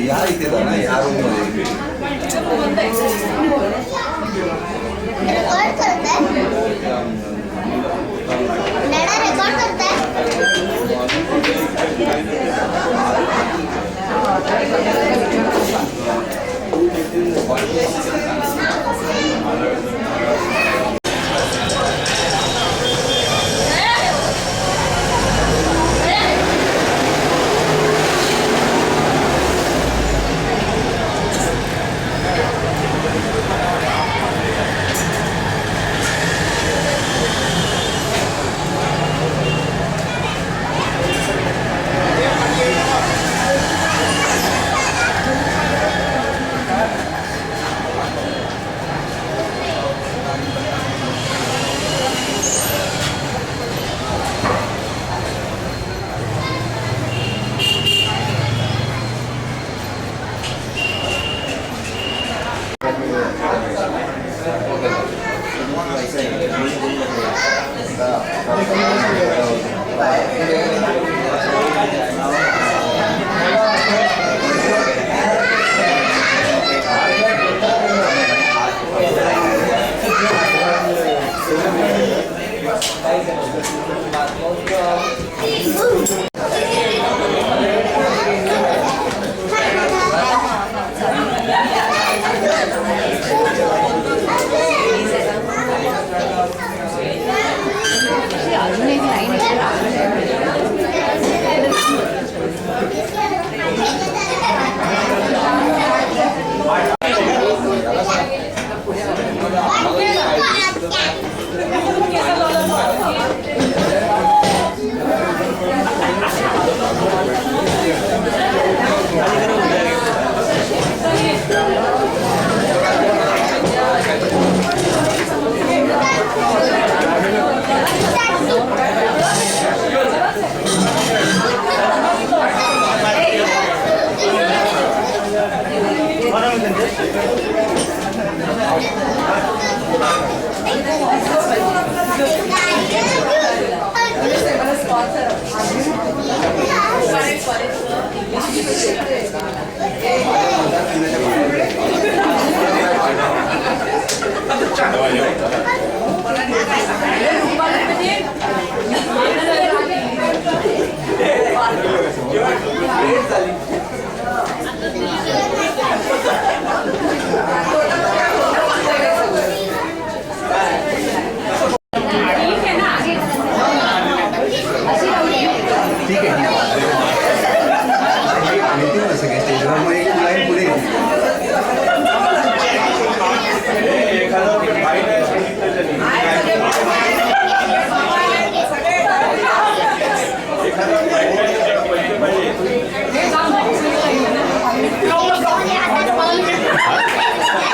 या इथे जा ना या रूम मध्ये रेकॉर्ड करताय नैना रेकॉर्ड करताय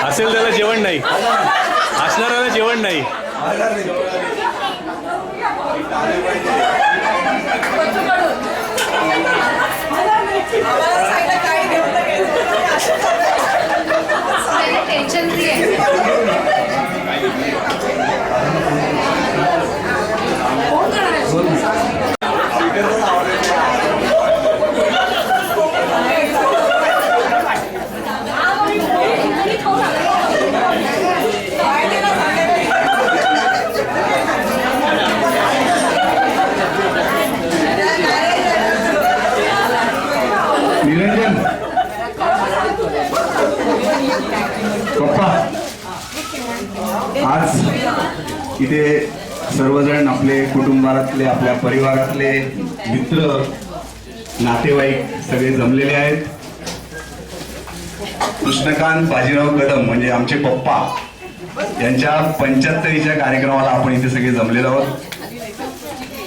असेल त्याला जेवण नाही, असणाऱ्याला जेवण नाही. टेन्शन फ्री आहे. निरंजन पप्पा, आज इथे सर्वजण आपले कुटुंबातले, आपल्या परिवारातले मित्र, नातेवाईक सगळे जमलेले आहेत. कृष्णकांत बाजीराव कदम म्हणजे आमचे पप्पा यांच्या 75वीच्या कार्यक्रमाला आपण इथे सगळे जमलेलो आहोत.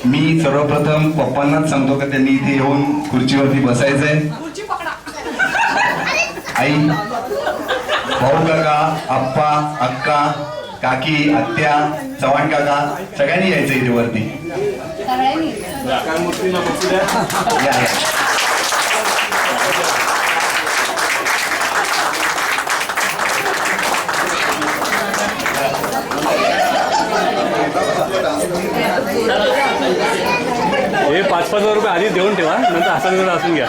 मी सर्वप्रथम पप्पांनाच सांगतो की त्यांनी इथे येऊन खुर्चीवरती बसायचंय. आई, भाऊ काका, आप्पा, अक्का, काकी, आत्या, चव्हाण काका सगळ्यांनी यायचं इथे वरती. या. हे 5,000 रुपये आधी देऊन ठेवा, नंतर असा असून घ्या.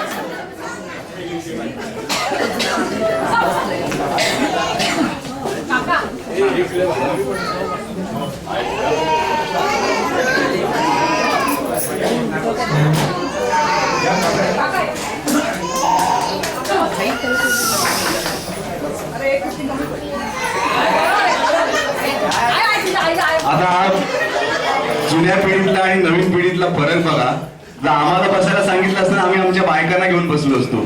आता जुन्या पिढीतला आणि नवीन पिढीतला फरक बघा. जर आम्हाला बसायला सांगितलं असतं आम्ही आमच्या बायकांना घेऊन बसलो असतो.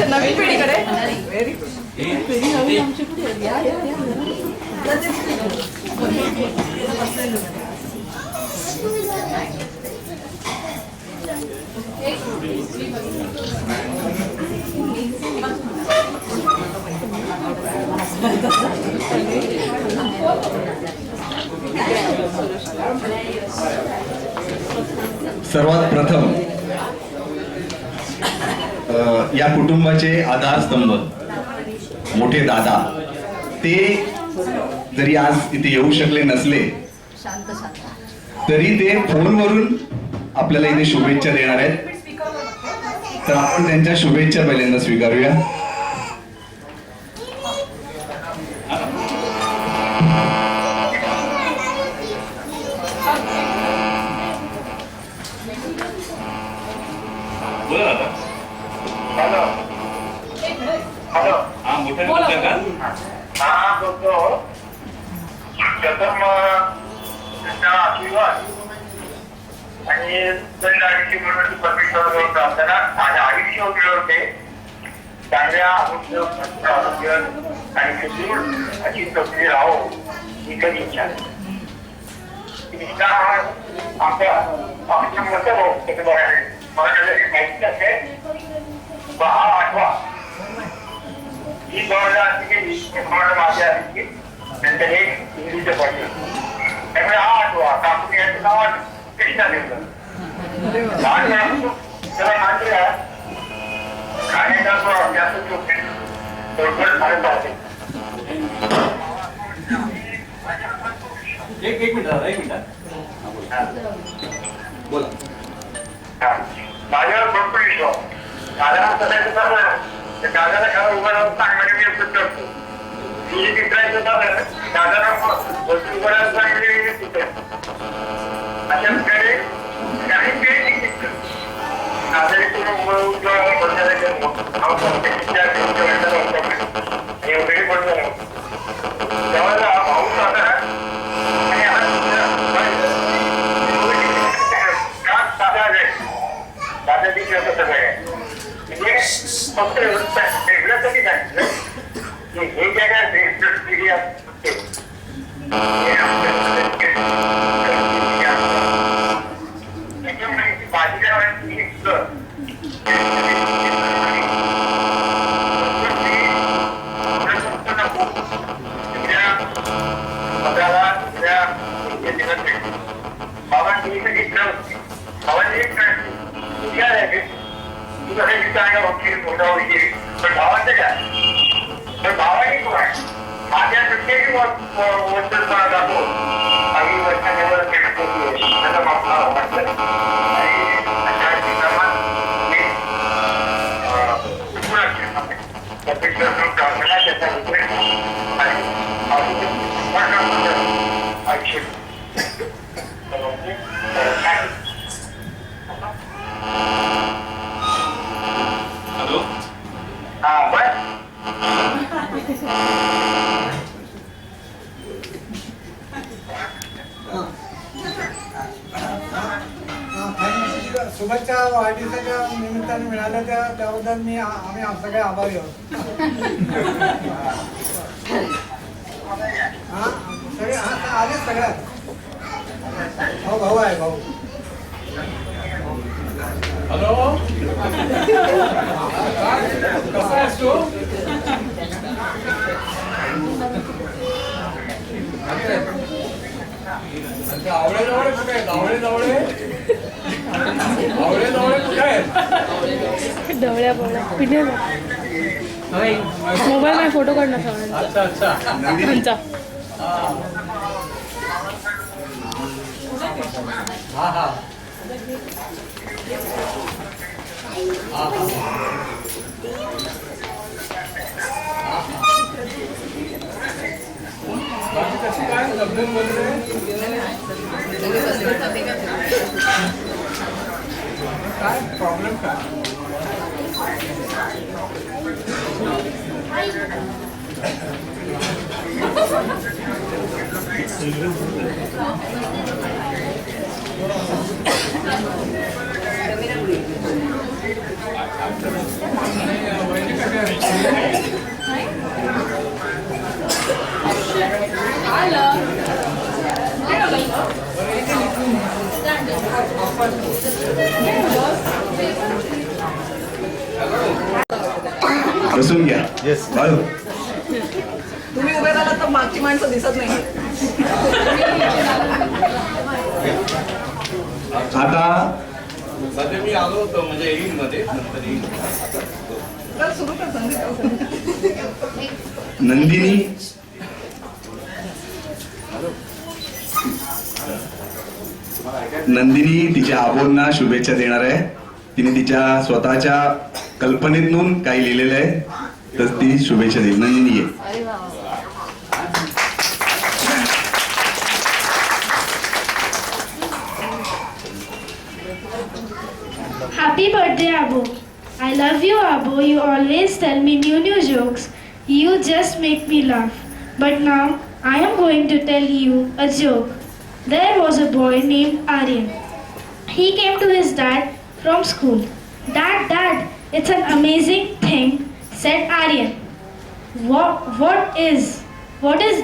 नवीन पिढीकडे सर्वात प्रथम या कुटुंबाचे आधारस्तंभ मोठे दादा, ते जरी आज इथे येऊ शकले नसले तरी ते फोनवरून आपल्याला इथे शुभेच्छा देणार आहेत. तर आपण त्यांच्या शुभेच्छा पहिल्यांदा स्वीकारूया. आणि दंडाची म्हणून परमेश्वर असताना माझ्या आयुष्य उरले होते. चांगल्या आरोग्य आणि सुदृढ अशी तब्येत राहो ही कधी इच्छा आमच्या मत माहिती असेल 8वा ही 2000 माझ्या नंतर हे इंग्लिशचं पडलं. त्यामुळे 8वा काकून याचं नाव कृष्णा देवलं. लहान त्याला मांडल्या खाण्याचा अभ्यास थोडं फार पाहते. एक मिनिट बोला. माझ्यावर भरपूर विश्वास. दादा सगळ्याचं झालं तर दादाला खरं उभं राहून सांगणारे मी असं करतो. मी विचारायचं झालं दादाला वस्तू उभं राहून सांगणारे मी सुद्धा अशा प्रकारे काही वेळ दादाने पूर्ण उभं एवढे पडलं तेव्हा भाऊ दादा दादाची कसं आहे म्हणजे फक्त वेगळं कधी सांगितलं की हे जे काय पिढी असते त्याच्यामुळे बाजीरावांची बाबांची बाबांची पण भावाचं काय पण भावानी कोण आहे माझ्या प्रत्येकी वस्तूपणा जातो काही वर्षांवर त्याचा मागला वाटतं आणि अशा क्रमात प्रार्थना त्याचा आयुष्य शुभेच्छा वाढदिवसाच्या निमित्ताने मिळाल्या त्याबद्दल आम्ही सगळे आभारी आहोत. हा सगळे आलेच सगळ्यात भाऊ आहे भाऊ. हॅलो कसा आहेस तू? आवळे जवळ कुठे आहेत? आवळे जवळ आवळे जवळ कुठे आहेत? डवळ्या पिढ्या मोबाईल में फोटो काढणं सगळ्यांचा. अच्छा अच्छा त्यांचा. हा हा बाकी कशी काय तब्येत वगैरे काय प्रॉब्लेम काय बसून घ्या. बाळू तुम्ही उभे राहिलात तर मागची माणसं दिसत नाही. आता मध्ये मी आलो होतो म्हणजे येईल मध्ये नंतर येईल. तर सुरू कर संगीत. नंदिनी तिच्या आबोंना शुभेच्छा देणार आहे. तिने तिच्या स्वतःच्या कल्पनेतून काही लिहिलेलं आहे तर ती शुभेच्छा देईल. नंदिनी आहे. Happy birthday, Abu. I love you, Abu. You always tell me new jokes. You just make me laugh. But now I am going to tell you a joke. There was a boy named Aryan. He came to his dad from school. Dad, it's an amazing thing, said Aryan. What is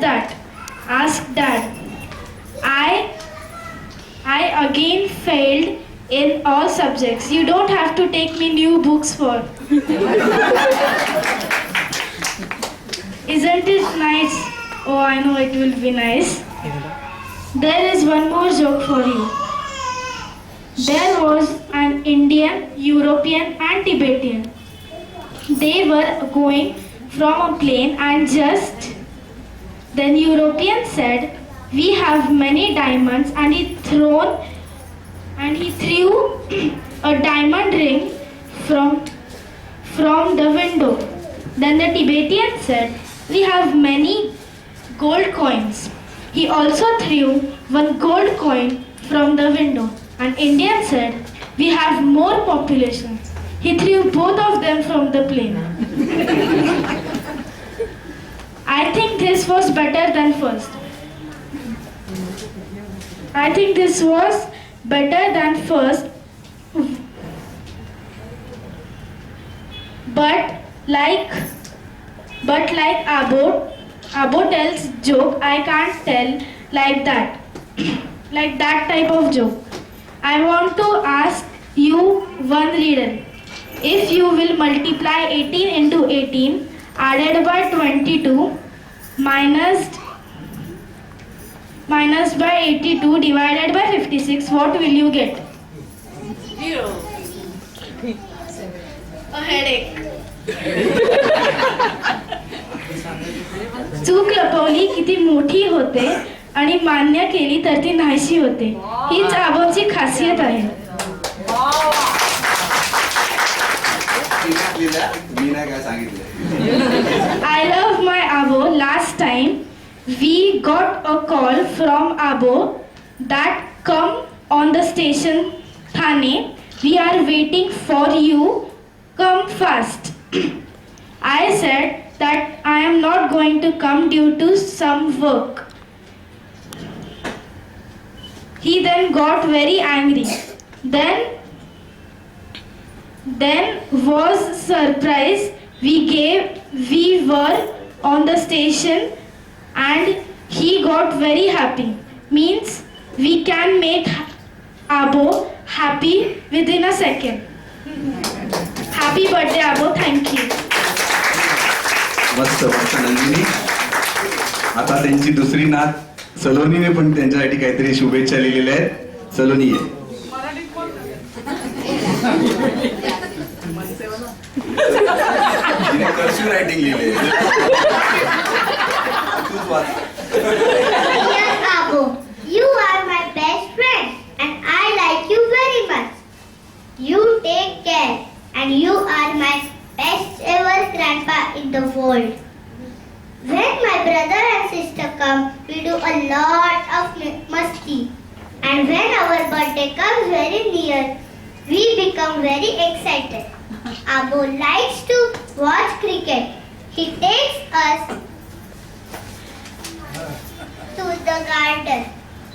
that? Asked Dad. I again failed in all subjects. You don't have to take me new books for. Isn't it nice? Oh, I know it will be nice. There is one more joke for you. There was an Indian, European and Tibetan. They were going from a plane and just then European said, "We have many diamonds," and he threw a diamond ring from the window. Then the Tibetan said, "We have many gold coins." He also threw one gold coin from the window. And Indian said, "We have more population." He threw both of them from the plane. I think this was better than first. But like Abo tells joke, I can't tell like that. Like that type of joke. I want to ask you one riddle. If you will multiply 18 into 18 added by 22 minus by 82 divided by 56, what will you get? 0. A headache. चूक लपवली की ती मोठी होते आणि मान्य केली तर ती नाहीशी होते. हीच आबोची खासियत आहे. मी नाही काय सांगितलं. I love my Abo. Last time we got a call from Abo that come on the station Thane. We are waiting for you. Come fast. I said that I am not going to come due to some work. He then got very angry. Then was surprised. We were on the station and he got very happy. Means we can make Abo happy within a second. Happy birthday, Abo. Thank you. मस्त मस्त नंदिनी. आता त्यांची दुसरी नात सलोनीने पण त्यांच्यासाठी काहीतरी शुभेच्छा लिहिलेल्या आहेत. सलोनी आहे. तिने कर्सिव्ह रायटिंग लिहिलंय. तूच वाच. Dear Abu, you are my best friend and I like you very much. You take care and you are my best ever grandpa in the world. When my brother and sister come, we do a lot of masti. And when our birthday comes very near, we become very excited. Abu likes to watch cricket. He takes us to the garden.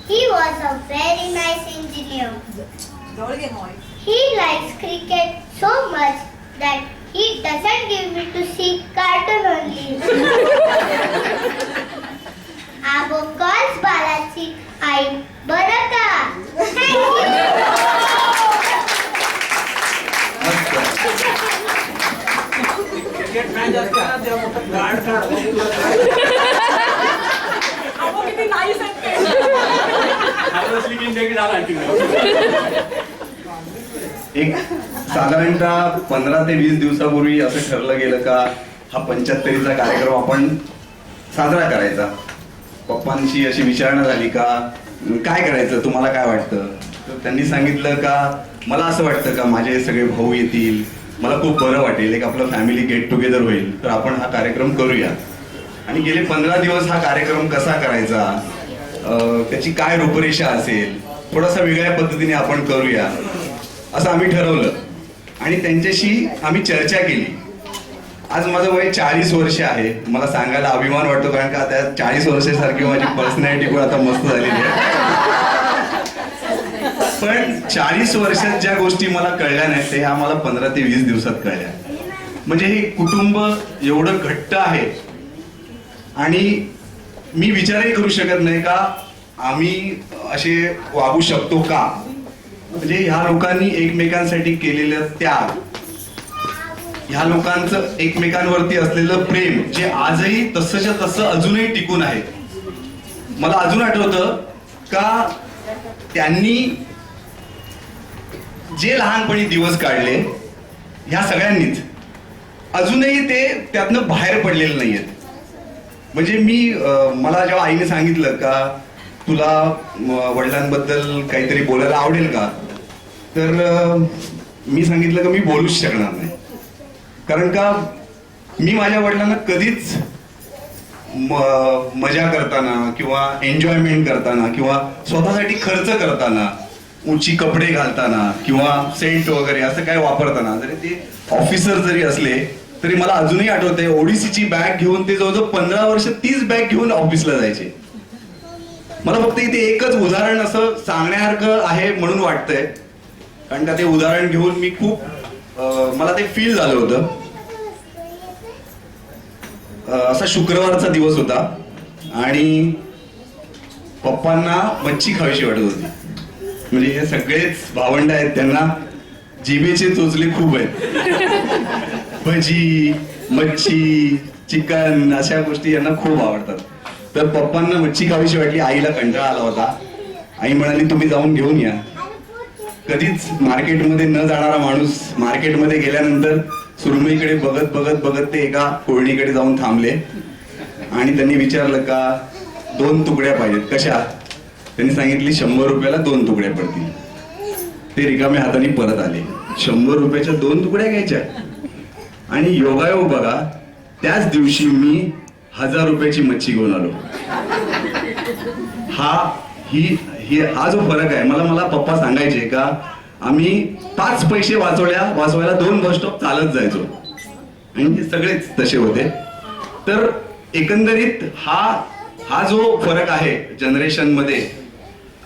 He was a very nice engineer. जवळ घे मॉय. He likes cricket so much that he doesn't give me to see cartoon only. Abu calls Balaji आई बरं का? Thank you. मस्त. Cricket match असते ना तेव्हा मोठं guard काढतो. अहो, किती nice आहेत ते. एक साधारणतः 15 ते 20 दिवसापूर्वी असं ठरलं गेलं का हा 75चा कार्यक्रम आपण साजरा करायचा. पप्पांशी अशी विचारणा झाली का काय करायचं, तुम्हाला काय वाटतं. तर त्यांनी सांगितलं का मला असं वाटतं का माझे सगळे भाऊ येतील, मला खूप बरं वाटेल, एक आपलं फॅमिली गेट टुगेदर होईल, तर आपण हा कार्यक्रम करूया. आणि गेले 15 दिवस हा कार्यक्रम कसा करायचा, त्याची काय रूपरेषा असेल, थोडासा वेगळ्या पद्धतीने आपण करूया असं आम्ही ठरवलं. आणि त्यांच्याशी आम्ही चर्चा केली. आज माझं वय 40 वर्ष आहे. मला सांगायला अभिमान वाटतो कारण का त्या 40 वर्षासारखी माझी पर्सनॅलिटी पण आता मस्त झालेली आहे. पण 40 वर्षात ज्या गोष्टी मला कळल्या नाहीत ते ह्या मला 15 ते 20 दिवसात कळल्या. म्हणजे हे कुटुंब एवढं घट्ट आहे आणि मी विचारही करू शकत नाही का आम्ही असे वागू शकतो का. म्हणजे ह्या लोकांनी एकमेकांसाठी केलेलं त्याग, ह्या लोकांचं एकमेकांवरती असलेलं प्रेम जे आजही तसंच्या तसं अजूनही टिकून आहे. मला अजून आठवतं का त्यांनी जे लहानपणी दिवस काढले ह्या सगळ्यांनीच अजूनही ते त्यातनं बाहेर पडलेले नाहीयेत. म्हणजे मला जेव्हा आईने सांगितलं का तुला वडिलांबद्दल काहीतरी बोलायला आवडेल का, तर मी सांगितलं का मी बोलूच शकणार नाही. कारण का मी माझ्या वडिलांना कधीच मजा करताना किंवा एन्जॉयमेंट करताना किंवा स्वतःसाठी खर्च करताना, उंची कपडे घालताना किंवा सेंट वगैरे असं काय वापरताना, जरी ते ऑफिसर जरी असले तरी मला अजूनही आठवतंय ओडिसीची बॅग घेऊन ते जवळजवळ 15 वर्ष तीच बॅग घेऊन ऑफिसला जायचे. मला फक्त इथे एकच उदाहरण असं सांगण्यासारखं आहे म्हणून वाटतंय कारण का ते उदाहरण घेऊन मी खूप मला ते फील झालं होतं. असा शुक्रवारचा दिवस होता आणि पप्पांना मच्छी खावीशी वाटत होती. म्हणजे हे सगळेच भावंड आहेत, त्यांना जिभेचे चोचले खूप आहेत. भजी, मच्छी, चिकन अशा गोष्टी यांना खूप आवडतात. तर पप्पांना मच्छी खावीशी वाटली. आईला कंटाळा आला होता. आई म्हणाली तुम्ही जाऊन घेऊन या. कधीच मार्केटमध्ये न जाणारा माणूस मार्केटमध्ये गेल्यानंतर सुरमईकडे बघत बघत बघत ते एका कोळणीकडे जाऊन थांबले आणि त्यांनी विचारलं का 2 तुकड्या पाहिजेत. कशा? त्यांनी सांगितली 100 रुपयाला 2 तुकड्या पडतील. ते रिकाम्या हाताने परत आले. 100 रुपयाच्या 2 तुकड्या घ्यायच्या. आणि योगायोग बघा त्याच दिवशी मी 1000 रुपयाची मच्छी घेऊन आलो. हा जो फरक आहे मला पप्पा सांगायचे का आम्ही 5 पैसे वाचवायला 2 बस स्टॉप चालत जायचो आणि सगळेच तसे होते. तर एकंदरीत हा जो फरक आहे जनरेशन मध्ये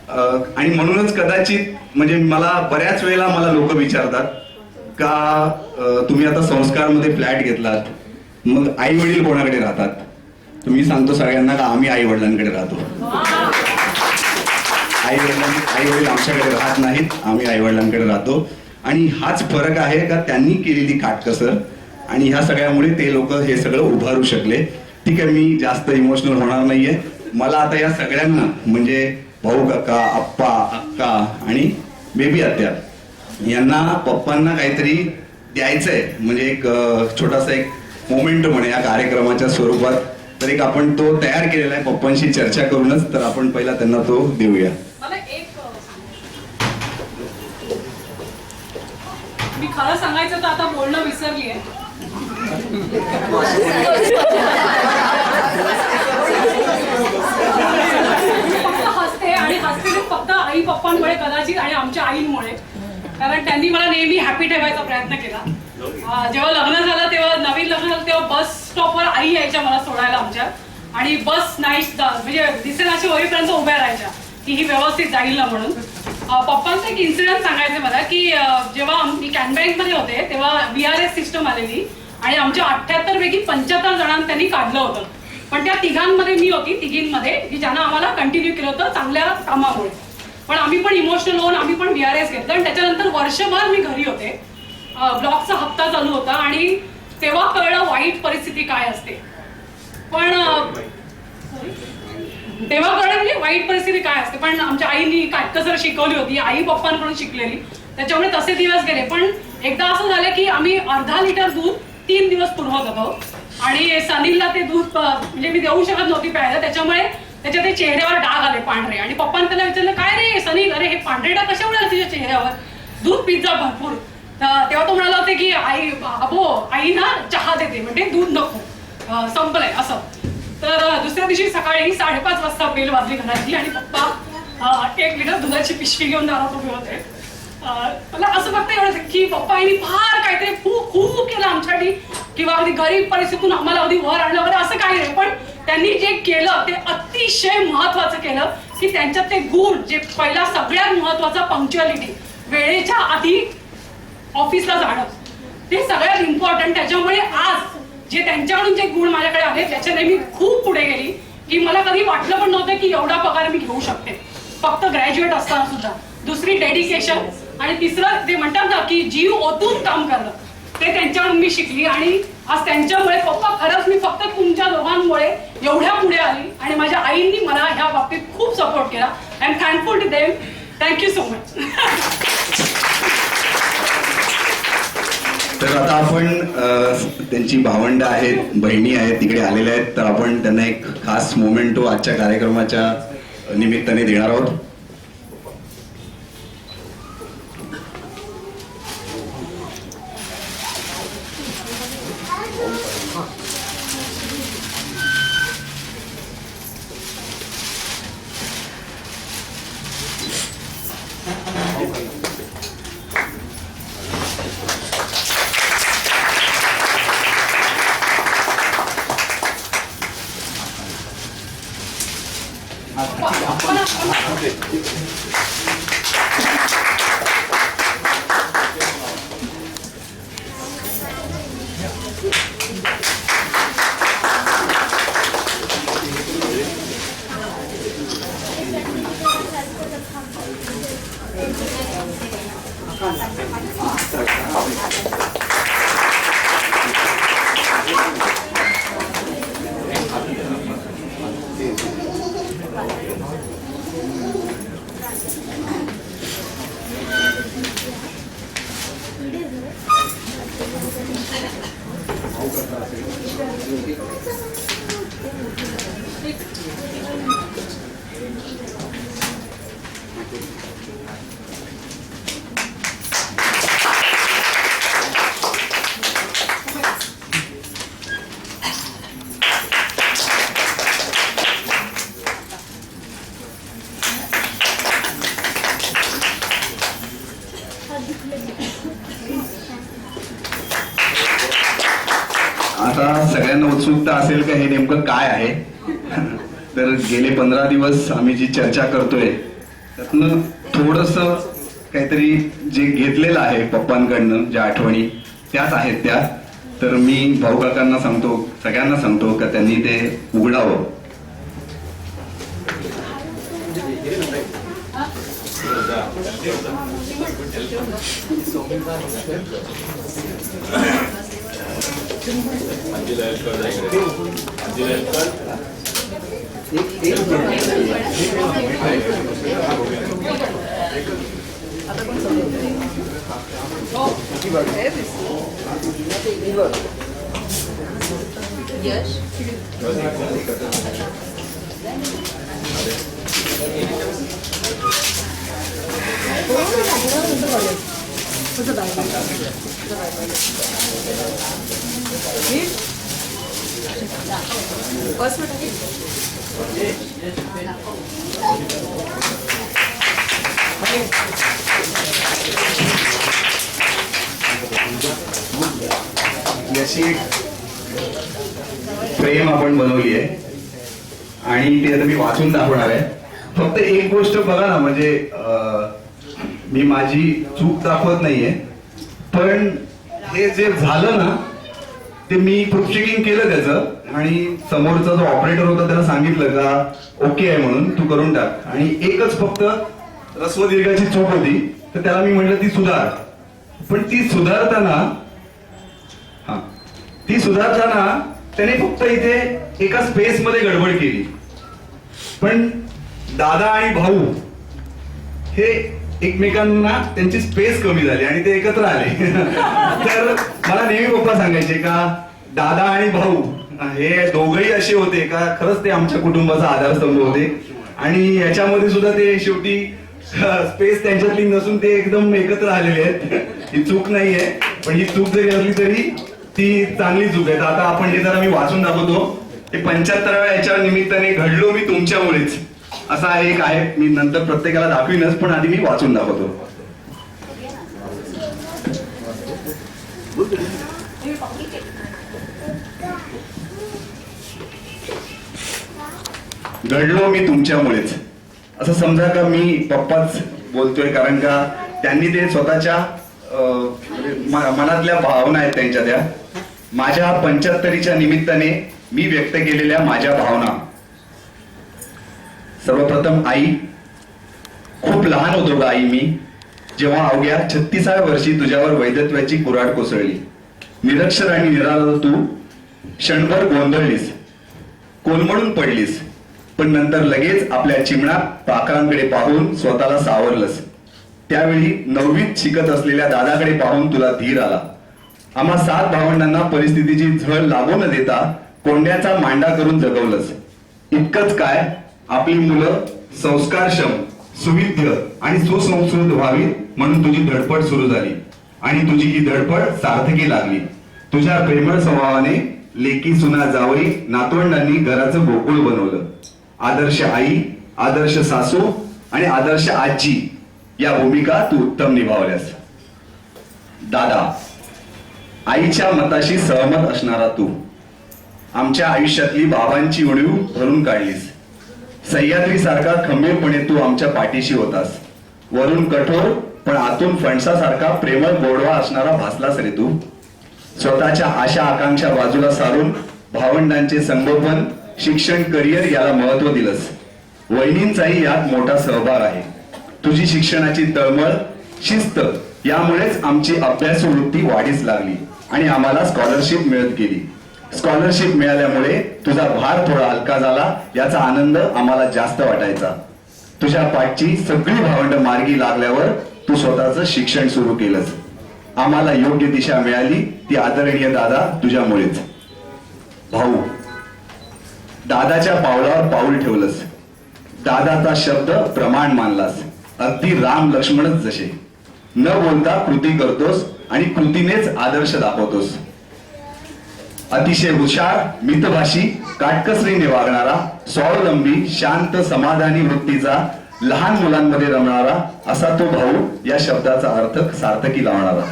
आणि म्हणूनच कदाचित म्हणजे मला बऱ्याच वेळेला मला लोक विचारतात का तुम्ही आता संस्कारमध्ये फ्लॅट घेतलात मग आई वडील कोणाकडे राहतात. तुम्ही सांगतो सगळ्यांना का आम्ही आई वडिलांकडे राहतो. आई वडील आमच्याकडे राहत नाहीत, आम्ही आई वडिलांकडे राहतो. आणि हाच फरक आहे का त्यांनी केलेली काटकसर आणि ह्या सगळ्यामुळे ते लोक हे सगळं उभारू शकले. ठीक आहे, मी जास्त इमोशनल होणार नाहीये. मला आता या सगळ्यांना म्हणजे भाऊ काका, आप्पा, अक्का आणि बेबी आत्या यांना पप्पांना काहीतरी द्यायचंय म्हणजे एक छोटासा एक मोमेंट म्हणे या कार्यक्रमाच्या स्वरूपात, तर एक आपण तो तयार केलेला आहे पप्पांशी चर्चा करूनच. तर आपण पहिला त्यांना तो देऊया. मला एक मी खरं सांगायचं तर आता बोलणं विसरली आहे. फक्त हसते आणि हसते फक्त आई पप्पांमुळे कदाचित आणि आमच्या आईंमुळे, कारण त्यांनी मला नेहमी हॅपी ठेवायचा प्रयत्न केला. जेव्हा लग्न झालं तेव्हा नवीन लग्न झालं तेव्हा बस स्टॉपवर आई यायच्या मला सोडायला आमच्या, आणि बस नाही म्हणजे दिसेल अशी होईपर्यंत उभ्या राहायच्या की ही व्यवस्थित जाईल ना म्हणून. पप्पांचं एक इन्सिडेंट सांगायचं मला की जेव्हा मी कॅनबँक मध्ये होते तेव्हा VRS सिस्टम आलेली आणि आमच्या 78 पैकी 75 जणांना त्यांनी काढलं होतं, पण त्या तिघांमध्ये मी होती, तिघींमध्ये की ज्यांना आम्हाला कंटिन्यू केलं होतं चांगल्या कामामुळे. पण आम्ही पण इमोशनल होऊन आम्ही पण VRS घेतलं आणि त्याच्यानंतर वर्षभर मी घरी होते. ब्लॉकचा हप्ता चालू होता आणि तेव्हा कळलं वाईट परिस्थिती काय असते. पण तेव्हा कळलं म्हणजे वाईट परिस्थिती काय असते. पण आमच्या आईनी काटकसर शिकवली होती, आई पप्पांकडून शिकलेली, त्याच्यामुळे तसे दिवस गेले. पण एकदा असं झालं की आम्ही अर्धा लिटर दूध 3 दिवस पुरवत होतो आणि सनीलला ते दूध म्हणजे मी देऊ शकत नव्हती प्यायला, त्याच्यामुळे त्याच्या ते चेहऱ्यावर डाग आले पांढरे. आणि पप्पांनी त्याला विचारलं काय रे सनील, अरे हे पांढरे डाग कशामुळे आले तुझ्या चेहऱ्यावर, दूध पिझ्झा भरपूर. तेव्हा तो म्हणाला होता की आई आई ना चहा देते म्हणजे दूध नको, संपलंय असं. तर दुसऱ्या दिवशी सकाळी 5:30 वाजता बेल वाजली घराची आणि पप्पा 1 लिटर दुधाची पिशवी घेऊन दारात उभे होते. मला असं फक्त एवढं की पप्पा आईनी फार काहीतरी खूप केलं आमच्यासाठी, किंवा अगदी गरीब परिस्थितीतून आम्हाला अगदी वर आणलं वगैरे असं काही नाही. पण त्यांनी जे केलं ते अतिशय महत्वाचं केलं की त्यांच्यात ते गुण, जे पहिला सगळ्यात महत्वाचा पंक्च्युअलिटी, वेळेच्या आधी ऑफिसला जाणं, ते सगळ्यात इम्पॉर्टंट. त्याच्यामुळे आज जे त्यांच्याकडून जे गुण माझ्याकडे आले त्याच्याने मी खूप पुढे गेली की मला कधी वाटलं पण नव्हतं की एवढा पगार मी घेऊ शकते फक्त ग्रॅज्युएट असताना सुद्धा. दुसरी डेडिकेशन आणि तिसरं ते म्हणतात ना की जीव ओतून काम करणं, ते त्यांच्याकडून मी शिकली. आणि आज त्यांच्यामुळे पप्पा खरंच मी फक्त तुमच्या दोघांमुळे एवढ्या पुढे आली आणि माझ्या आईंनी मला ह्या बाबतीत खूप सपोर्ट केला. I am thankful to them. Thank you so much. तर आता आपण त्यांची भावंड आहेत, बहिणी आहेत, तिकडे आलेल्या आहेत, तर आपण त्यांना एक खास मोमेंटो आजच्या कार्यक्रमाच्या निमित्ताने देणार आहोत. आता सगळ्यांना उत्सुकता असेल का हे नेमकं काय आहे. तर गेले 15 दिवस आम्ही जी चर्चा करतोय त्यातनं थोडस काहीतरी जे घेतलेलं आहे पप्पांकडनं, ज्या आठवणी त्याच आहेत त्या. तर मी भाऊ काकांना सांगतो, सगळ्यांना सांगतो का त्यांनी ते उघडावं. यश फर्स्ट याची एक फ्रेम आपण बनवली आहे आणि ती आता मी वाचून दाखवणार आहे. फक्त एक गोष्ट बघा ना, म्हणजे मी माझी चूक दाखवत नाहीये, पण हे जे झालं ना ते मी प्रूफ चेकिंग केलं त्याचं आणि समोरचा जो ऑपरेटर होता त्याला सांगितलं का ओके आहे म्हणून तू करून टाक. आणि एकच फक्त ऱ्हस्व दीर्घाची चूक होती, तर त्याला मी म्हटलं ती सुधार. पण ती सुधारताना त्याने फक्त इथे एका स्पेस मध्ये गडबड केली. पण दादा आणि भाऊ हे एकमेकांना त्यांची स्पेस कमी झाली आणि ते एकत्र आले. तर मला नेहमी पप्पा सांगायचे का दादा आणि भाऊ हे दोघही असे होते का खरंच ते आमच्या कुटुंबाचा आधारस्तंभ होते. आणि याच्यामध्ये सुद्धा ते शेवटी स्पेस त्यांच्यातली नसून ते एकदम एकत्र आलेले आहेत. ही चूक नाहीये, पण ही चूक जरी असली तरी ती चांगली चूक आहे. आता आपण हे जरा मी वाचून दाखवतो. ते 75व्या याच्या निमित्ताने घडलो मी तुमच्यामुळेच असा एक आहे. मी नंतर प्रत्येकाला दाखवीनच, पण आधी मी वाचून दाखवतो. घडलो मी तुमच्यामुळेच असं समजा का मी पप्पाच बोलतोय, कारण का त्यांनी ते स्वतःच्या मनातल्या भावना आहेत त्यांच्या त्या. माझ्या 75च्या निमित्ताने मी व्यक्त केलेल्या माझ्या भावना. सर्वप्रथम आई, खूप लहान होतो का आई मी जेव्हा अवघ्या 36व्या वर्षी तुझ्यावर वैधत्वाची कुऱ्हाड कोसळली. निरक्षर आणि निराधार तू क्षणभर गोंधळलीस, कोलमडून पडलीस, पण नंतर लगेच आपल्या चिमणा पाखरांकडे पाहून स्वतःला सावरलंस. त्यावेळी 9वीत शिकत असलेल्या दादाकडे पाहून तुला धीर आला. आम्हा 7 भावंडांना परिस्थितीची झळ लागू न देता कोंड्याचा मांडा करून जगवलंस. इतकंच काय, आपली मुलं संस्कारक्षम, सुविद्य आणि सुसंस्कृत व्हावी म्हणून तुझी धडपड सुरू झाली आणि तुझी ही धडपड सार्थकी लागली. तुझ्या प्रेमळ स्वभावाने लेकी, सुना, जावई, नातवंडांनी घराचं गोकुळ बनवलं. आदर्श आई, आदर्श सासू आणि आदर्श आजी या भूमिका तू उत्तम निभावल्यास. दादा, आईच्या मताशी सहमत असणारा तू आमच्या आयुष्यातली बाबांची उणीव भरून काढलीस. सह्याद्री सारखा खंबीरपणे तू आमच्या पाठीशी होतास. वरून कठोर पण आतून फणसासारखा प्रेमळ गोडवा असणारा भासलास रे तू. स्वतःच्या आशा आकांक्षा बाजूला सारून भावंडांचे संगोपन, शिक्षण, करिअर याला महत्व दिलंस. वहिनींचाही यात मोठा सहभाग आहे. तुझी शिक्षणाची तळमळ, शिस्त यामुळेच आमची अभ्यासू वृत्ती वाढीस लागली आणि आम्हाला स्कॉलरशिप मिळत गेली. स्कॉलरशिप मिळाल्यामुळे तुझा भार थोडा हलका झाला, याचा आनंद आम्हाला जास्त वाटायचा. तुझ्या पाठची सगळी भावंड मार्गी लागल्यावर तू स्वतःचं शिक्षण सुरू केलंस. आम्हाला योग्य दिशा मिळाली ती आदरणीय दादा तुझ्यामुळेच. भाऊ, दादाच्या पावलावर पाऊल ठेवलंस. दादाचा शब्द प्रमाण मानलास. अगदी राम लक्ष्मणच जसे. न बोलता कृती करतोस आणि कृतीनेच आदर्श दाखवतोस. अतिशय हुशार, मितभाषी, काटकसरीने वागणारा, स्वावलंबी, शांत, समाधानी वृत्तीचा, लहान मुलांमध्ये रमणारा असा तो भाऊ या शब्दाचा अर्थ सार्थकी लावणारा.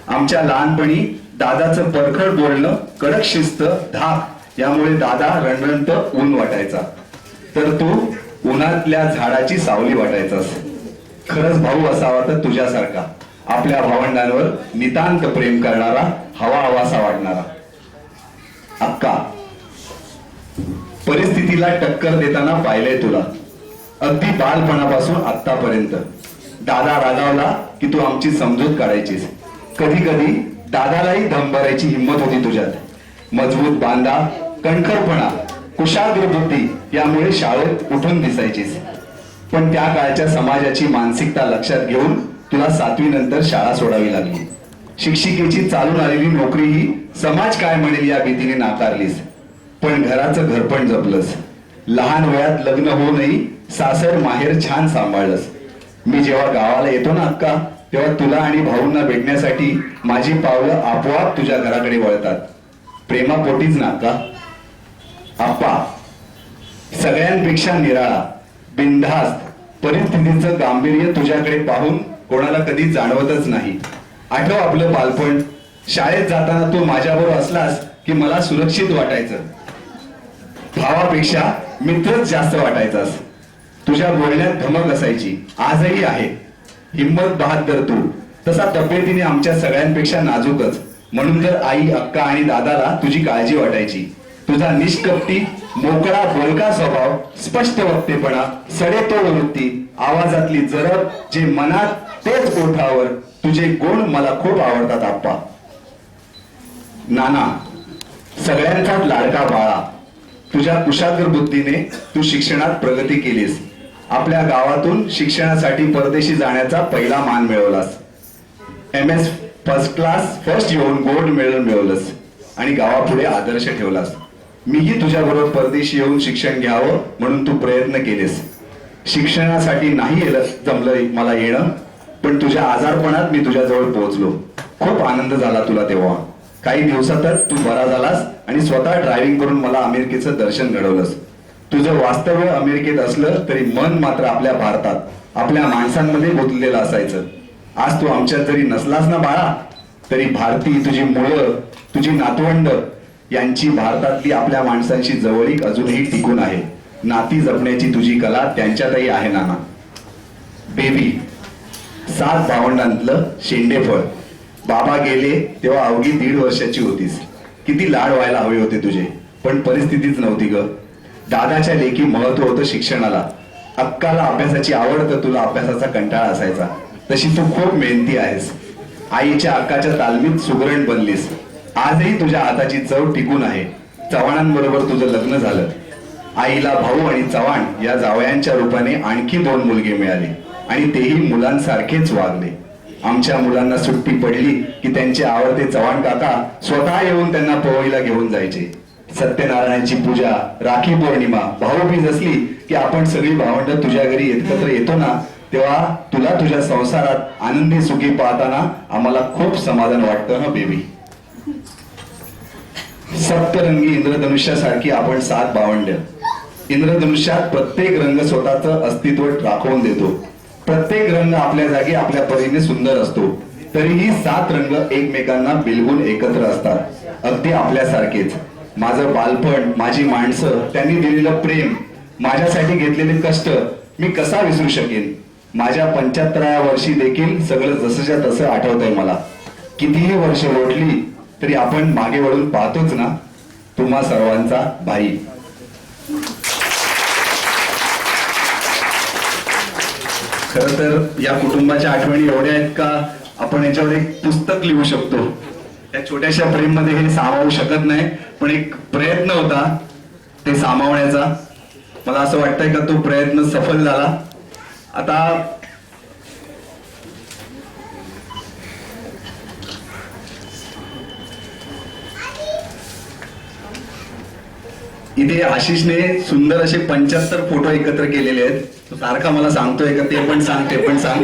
आमच्या लहानपणी दादाचं परखड बोलणं, कडक शिस्त, धाक यामुळे दादा रणरणत ऊन वाटायचा, तर तू उन्हातल्या झाडाची सावली वाटायचास. खरंच भाऊ असावा तर तुझ्यासारखा, आपल्या भावंडांवर नितांत प्रेम करणारा, हवा हवासा वाटणारा. अक्का, परिस्थितीला टक्कर देताना पाहिलंय तुला, अगदी बालपणापासून आतापर्यंत. दादा रागावला की तू आमची समजूत काढायचीस. कधी कधी दादालाही धम भरायची हिंमत होती तुझ्यात. मजबूत बांधा, कणखरपणा, कुशाग्र बुद्धी यामुळे शाळेत उठून दिसायचीस. पण त्या काळच्या समाजाची मानसिकता लक्षात घेऊन तुला 7वी नंतर शाळा सोडावी लागली. शिक्षिकेची चालून आलेली नोकरीही समाज काय म्हणेल या भीतीने नाकारलीस. पण घराचं घरपण जपलंस. लहान वयात लग्न होऊनही सासर माहेर छान सांभाळलंस. मी जेव्हा गावाला येतो ना अक्का, तेव्हा तुला आणि भाऊंना भेटण्यासाठी माझी पावलं आपोआप तुझ्या घराकडे वळतात. प्रेमापोटीच ना अक्का. आप्पा, सगळ्यांपेक्षा निराळा, बिनधास्त, परिस्थितीचं गांभीर्य तुझ्याकडे पाहून कोणाला कधी जाणवतच नाही. आठव आपलं बालपण. शाळेत जाताना तू माझ्याबरोबर असलास की मला सुरक्षित वाटायचं. भावापेक्षा मित्रच जास्त वाटायचास. तुझ्या बोलण्यात धमक असायची, आजही आहे. हिम्मत बहादर तू. तसा तब्येतीने आमच्या सगळ्यांपेक्षा नाजूकच. म्हणून तर आई, अक्का आणि दादाला तुझी काळजी वाटायची. तुझा निष्कपटी, मोकळा, बोलका स्वभाव, स्पष्ट वक्तेपणा, सडेतोड वृत्ती, आवाजातली जरब, जे मनात तेच ओठावर, तुझे गुण मला खूप आवडतात आप्पा. नाना, सगळ्यांचाच लाडका बाळा. तुझ्या कुशाग्र बुद्धीने तू शिक्षणात प्रगती केलीस. आपल्या गावातून शिक्षणासाठी परदेशी जाण्याचा पहिला मान मिळवलास. MS फर्स्ट क्लास फर्स्ट येऊन गोल्ड मेडल मिळवलंस आणि गावापुढे आदर्श ठेवलास. मीही तुझ्याबरोबर परदेशी येऊन शिक्षण घ्यावं म्हणून तू प्रयत्न केलेस. शिक्षणासाठी नाही जमलं मला येणं, पण तुझ्या आजारपणात मी तुझ्याजवळ पोहोचलो. खूप आनंद झाला तुला तेव्हा. काही दिवसातच तू बरा झालास आणि स्वतः ड्रायव्हिंग करून मला अमेरिकेचं दर्शन घडवलंस. तुझं वास्तव्य अमेरिकेत असलं तरी मन मात्र आपल्या भारतात, आपल्या माणसांमध्ये गुंतलेलं असायचं. आज तू आमच्यात जरी नसलास ना बाळा, तरी भारती, तुझी मुलं, तुझी नातवंड यांची भारतातली आपल्या माणसांशी जवळीक अजूनही टिकून आहे. नाती जपण्याची तुझी कला त्यांच्यातही आहे नाना. बेबी, 7 भावंडांतलं शेंडेफळ. बाबा गेले तेव्हा अवघी 1.5 वर्षाची होतीस. किती लाड व्हायला हवे होते तुझे, पण परिस्थितीच नव्हती ग. दादाच्या लेखी महत्व होतं शिक्षणाला. अक्काला अभ्यासाची आवड तर तुला अभ्यासाचा कंटाळा असायचा. तशी तू खूप मेहनती आहेस. आईच्या अक्काच्या तालमीत सुगरण बनलीस. आजही तुझ्या हाताची चव टिकून आहे. चव्हाणांबरोबर तुझं लग्न झालं. आईला भाऊ आणि चव्हाण या जावयांच्या रूपाने आणखी 2 मुलगे मिळाले आणि तेही मुलांसारखेच वागले. आमच्या मुलांना सुट्टी पडली की त्यांचे आवडते चव्हाण काका स्वतः येऊन त्यांना पवईला घेऊन जायचे. सत्यनारायणाची पूजा, राखी पौर्णिमा, भाऊबीज असली की आपण सगळी भावंड तुझ्या घरी एकत्र येतो ना, तेव्हा तुला तुझ्या संसारात आनंदी सुखी पाहताना आम्हाला खूप समाधान वाटतं ना बेबी. सप्तरंगी इंद्रधनुष्यासारखी आपण 7 भावंड. इंद्रधनुष्यात प्रत्येक रंग स्वतःचं अस्तित्व राखवून देतो. प्रत्येक रंग आपल्या जागी आपल्या परीने सुंदर असतो. तरीही 7 रंग एकमेकांना बिलगून एकत्र असतात, अगदी आपल्यासारखेच. माझं बालपण, माझी माणसं, त्यांनी दिलेलं प्रेम, माझ्यासाठी घेतलेले कष्ट मी कसा विसरू शकेन. माझ्या 75व्या वर्षी देखील सगळं जसंच्या तसं आठवतंय मला. कितीही वर्ष लोटली तरी आपण मागे वळून पाहतोच ना. तुम्हा सर्वांचा भाई. खर तर या कुटुंबाच्या आठवणी एवढ्या आहेत का आपण याच्यावर एक पुस्तक लिहू शकतो. त्या छोट्याशा प्रेम मध्ये हे सामावू शकत नाही, पण एक प्रयत्न होता ते सामावण्याचा. मला असं वाटतंय का तो प्रयत्न सफल झाला. आता इथे आशिषने सुंदर असे 75 फोटो एकत्र केलेले आहेत. तो सारखा मला सांगतोय का ते पण सांग, ते पण सांग.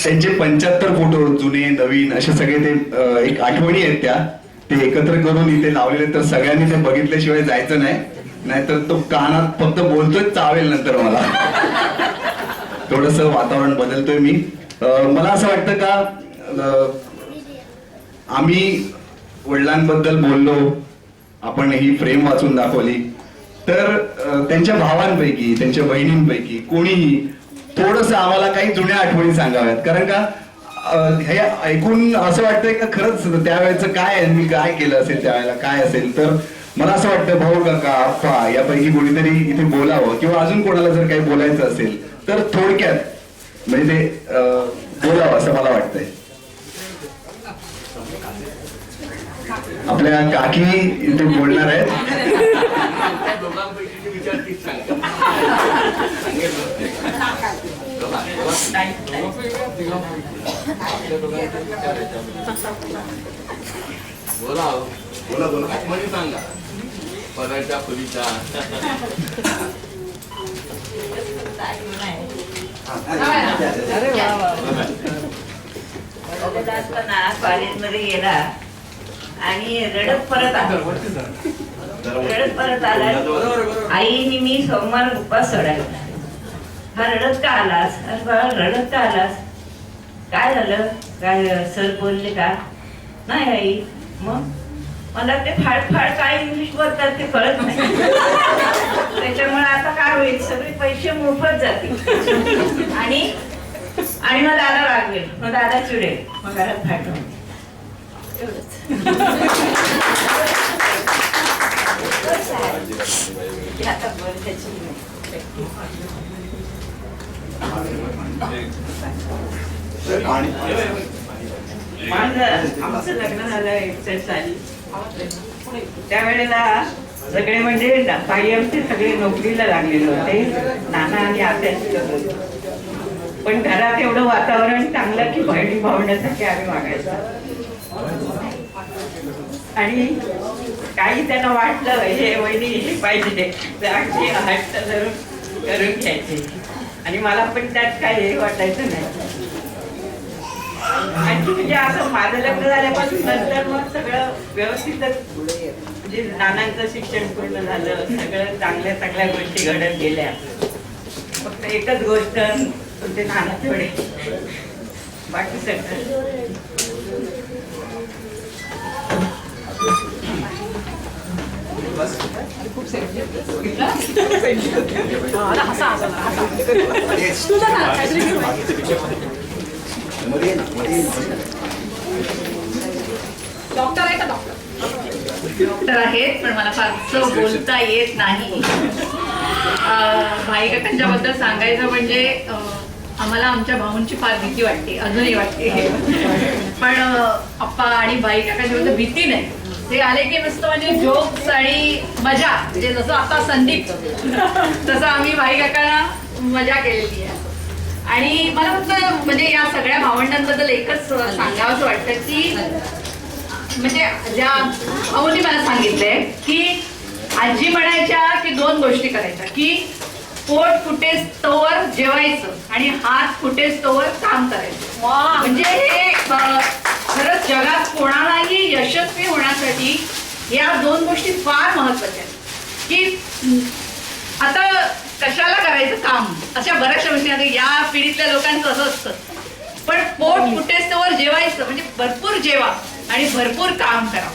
त्यांचे 75 फोटो जुने नवीन असे सगळे ते एक आठवणी आहेत त्या. ते एकत्र करून इथे लावलेले, तर सगळ्यांनी ते बघितल्याशिवाय जायचं नाही, नाहीतर तो कानात फक्त बोलतोय, चावेल नंतर मला. थोडस वातावरण बदलतोय मी. मला असं वाटतं का आम्ही वडिलांबद्दल बोललो, आपण ही फ्रेम वाचून दाखवली, तर त्यांच्या भावांपैकी, त्यांच्या बहिणींपैकी कोणीही थोडस आम्हाला काही जुन्या आठवणी सांगाव्यात. कारण का हे ऐकून असं वाटतंय का खरंच त्यावेळेचं काय आहे, मी काय केलं असेल त्यावेळेला, काय असेल. तर मला असं वाटतं भाऊ, काका, आप्पा यापैकी कोणीतरी इथे बोलावं, किंवा अजून कोणाला जर काही बोलायचं असेल तर थोडक्यात म्हणजे ते बोलावं असं मला वाटतंय. आपल्या काकी इथे बोलणार आहेत. बोला बोला बोला आतमध्ये सांगा पराठा पुरीचा कॉलेजमध्ये गेला आणि रडत परत आला आईने मी सोमवार उपवास सोडायला. हा रडत का आलास? अरे बाळा रडत का आलास? काय झालं? काय सर बोलले का? नाही आई. मग मला ते फाडफाड काय इंग्लिश बोलतात ते कळत नाही. त्याच्यामुळे आता काय होईल, सगळे पैसे मोफत जातील आणि मग दादा रागवेल, मग दादा चिडेल, मग घरात फाटून. आता बोल त्याची आमचं लग्न झालं 61 साली. त्यावेळेला सगळे म्हणजे बाई आमचे सगळे नोकरीला लागलेले होते, नाना आणि आत्याची लग्न. पण घरात एवढं वातावरण चांगलं की बहिणी भावण्यासाठी आम्ही वागायचो. आणि काही त्यांना वाटलं हे वहिनी हे पाहिजे तर अगदी हट्ट धरून करून घ्यायचे आणि मला पण त्यात काही हे वाटायचं नाही. आणि म्हणजे असं माझं लग्न झाल्यापासून नंतर मग सगळं व्यवस्थितच म्हणजे नानांचं शिक्षण पूर्ण झालं, सगळं चांगल्या चांगल्या गोष्टी घडत गेल्या. फक्त एकच गोष्ट ते नाना थोडे बाकी सगळं डॉक्टर आहे का? डॉक्टर आहेत पण मला फारसं बोलता येत नाही. भाई काकांच्या बद्दल सांगायचं म्हणजे आम्हाला आमच्या भाऊंची फार भीती वाटते, अजूनही वाटते. पण अप्पा आणि भाई काकांच्या बद्दल भीती नाही. ते आले की नुसतं म्हणजे जोक्स आणि मजा, म्हणजे जसं आता संदीप तसं आम्ही भाई काकांना मजा केलेली आहे. आणि मला फक्त म्हणजे या सगळ्या भावंडांबद्दल एकच सांगावंसं वाटतं की म्हणजे ज्या भाऊंनी मला सांगितलंय की आजी म्हणायच्या की 2 गोष्टी करायच्या, की पोट फुटेस तोवर जेवायचं आणि हात फुटेस तोवर काम करायचं. म्हणजे हे खरंच जगात कोणालाही यशस्वी होण्यासाठी या 2 गोष्टी फार महत्वाच्या आहेत. की आता कशाला करायचं काम, अशा बऱ्याचशा गोष्टी आता या पिढीतल्या लोकांचं असं असतं. पण पोट फुटेस तोवर जेवायचं म्हणजे भरपूर जेवा आणि भरपूर काम करा.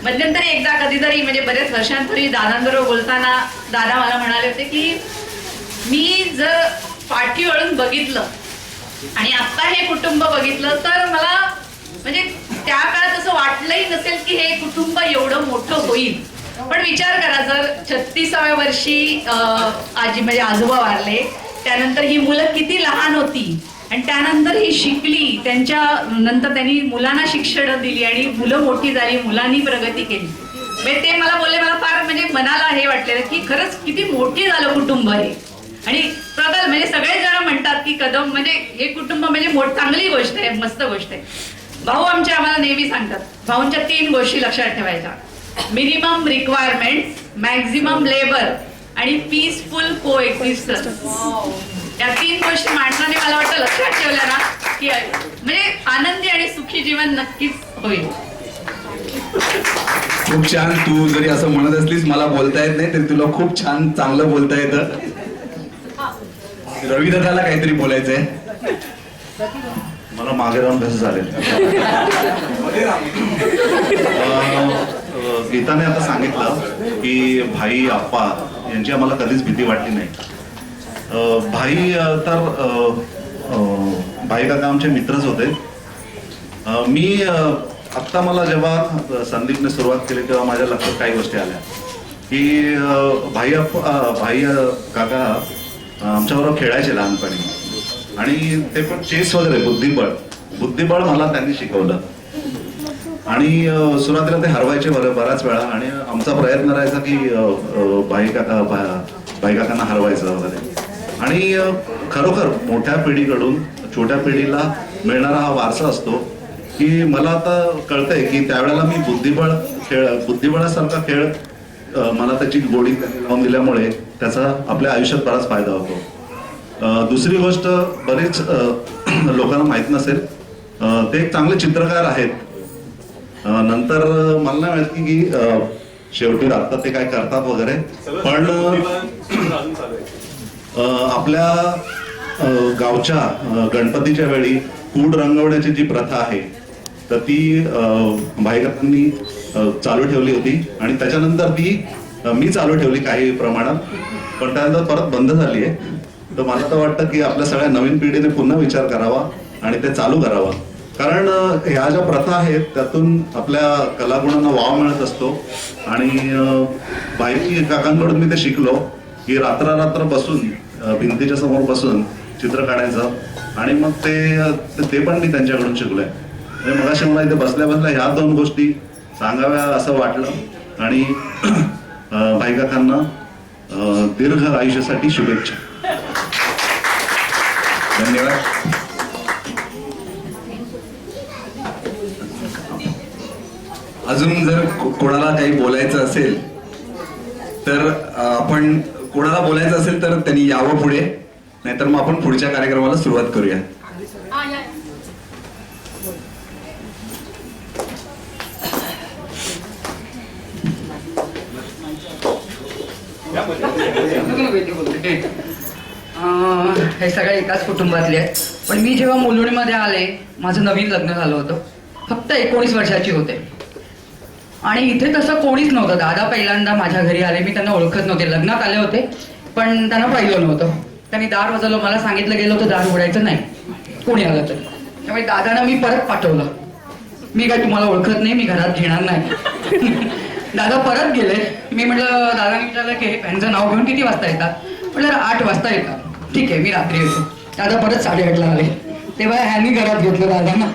मध्यंतरी एकदा कधीतरी म्हणजे बरेच वर्षांपूर्वी दादांबरोबर बोलताना दादा मला म्हणाले होते की मी जर पाठी वळून बघितलं आणि आता हे कुटुंब बघितलं तर मला म्हणजे त्या काळात असं वाटलंही नसेल की हे कुटुंब एवढं मोठं होईल. पण विचार करा, जर 36व्या वर्षी आजी म्हणजे आजोबा वारले, त्यानंतर ही मुलं किती लहान होती आणि त्यानंतर ही शिकली, त्यांच्या नंतर त्यांनी मुलांना शिक्षण दिली आणि मुलं मोठी झाली, मुलांनी प्रगती केली. म्हणजे ते मला बोलले, मला फार म्हणजे मनाला हे वाटलेलं की खरंच किती मोठी झालं कुटुंब आहे. आणि प्रगल म्हणजे सगळे जण म्हणतात की कदम म्हणजे हे कुटुंब म्हणजे चांगली गोष्ट आहे, मस्त गोष्ट आहे. भाऊ आमचे आम्हाला नेहमी सांगतात, भाऊंच्या 3 गोष्टी लक्षात ठेवायच्या: मिनिमम रिक्वायरमेंट, मॅक्झिमम लेबर आणि पीसफुल कोएक्झिस्टन्स. या 3 गोष्टी माणसाने मला वाटतं लक्षात ठेवल्या ना की म्हणजे आनंदी आणि सुखी जीवन नक्कीच होईल. खूप छान. तू जरी असं म्हणत असलीस मला बोलता येत नाही तरी तुला खूप छान चांगलं बोलता येतं. रवी दादाला काहीतरी बोलायचंय. मला मागे राहून कसं चालेल. गीताने आता सांगितलं की भाई आप्पा यांची आम्हाला कधीच भीती वाटली नाही. भाई तर भाई काका आमचे मित्रच होते. मी आत्ता मला जेव्हा संदीपने सुरुवात केली तेव्हा माझ्या लक्षात काही गोष्टी आल्या की भाई काका आमच्याबरोबर खेळायचे लहानपणी आणि ते पण चेस वगैरे बुद्धिबळ मला त्यांनी शिकवलं. आणि सुरुवातीला ते हरवायचे बऱ्याच वेळा आणि आमचा प्रयत्न राहायचा की भाई काकांना हरवायचं वगैरे. आणि खरोखर मोठ्या पिढीकडून छोट्या पिढीला मिळणारा हा वारसा असतो की मला आता कळतंय की त्यावेळेला मी बुद्धिबळासारखा खेळ मला त्याची गोडी लावून दिल्यामुळे त्याचा आपल्या आयुष्यात बराच फायदा होतो. दुसरी गोष्ट बरेच लोकांना माहीत नसेल, ते एक चांगले चित्रकार आहेत. नंतर मला नाही माहिती की शेवटी आता ते काय करतात वगैरे, पण आपल्या गावच्या गणपतीच्या वेळी कूड रंगवण्याची जी प्रथा आहे तर ती भाईकाकांनी चालू ठेवली होती आणि त्याच्यानंतर ती मी चालू ठेवली काही प्रमाणात, पण त्यानंतर परत बंद झाली आहे. तर मला तर वाटतं की आपल्या सगळ्या नवीन पिढीने पुन्हा विचार करावा आणि ते चालू करावा, कारण ह्या ज्या प्रथा आहेत त्यातून आपल्या कलागुणांना वाव मिळत असतो. आणि भाई काकांकडून मी ते शिकलो की रात्र बसून भिंतीच्या समोर बसून चित्र काढायचं, आणि मग ते पण मी त्यांच्याकडून शिकलोय. मगाशी मला इथे बसल्या बसल्या ह्या 2 गोष्टी सांगाव्या असं वाटलं. आणि भाई काकांना दीर्घ आयुष्यासाठी शुभेच्छा. धन्यवाद. अजून जर कोणाला काही बोलायचं असेल तर आपण कोणाला बोलायचं असेल तर त्यांनी यावं पुढे, नाहीतर मग आपण पुढच्या कार्यक्रमाला सुरुवात करूया. हे सगळे एकाच कुटुंबातले आहेत, पण मी जेव्हा मुलुंडमध्ये आले माझं नवीन लग्न झालं होतं, फक्त 19 वर्षाची होते आणि इथे तसं कोणीच नव्हतं. दादा पहिल्यांदा माझ्या घरी आले, मी त्यांना ओळखत नव्हते, लग्नात आले होते पण त्यांना पाहिलं नव्हतं. त्यांनी दार वाजवलं, मला सांगितलं गेलं होतं दार उघडायचं नाही कोणी आलं तर. त्यामुळे दादांना मी परत पाठवलं, मी काय तुम्हाला ओळखत नाही, मी घरात घेणार नाही. दादा परत गेले. मी म्हटलं, दादाने विचारलं की यांचं नाव घेऊन किती वाजता येतात? म्हटलं 8 वाजता येतात. ठीक आहे मी रात्री येतो. दादा परत 8:30ला आले. तेव्हा ह्यांनी घरात घेतलं दादांना.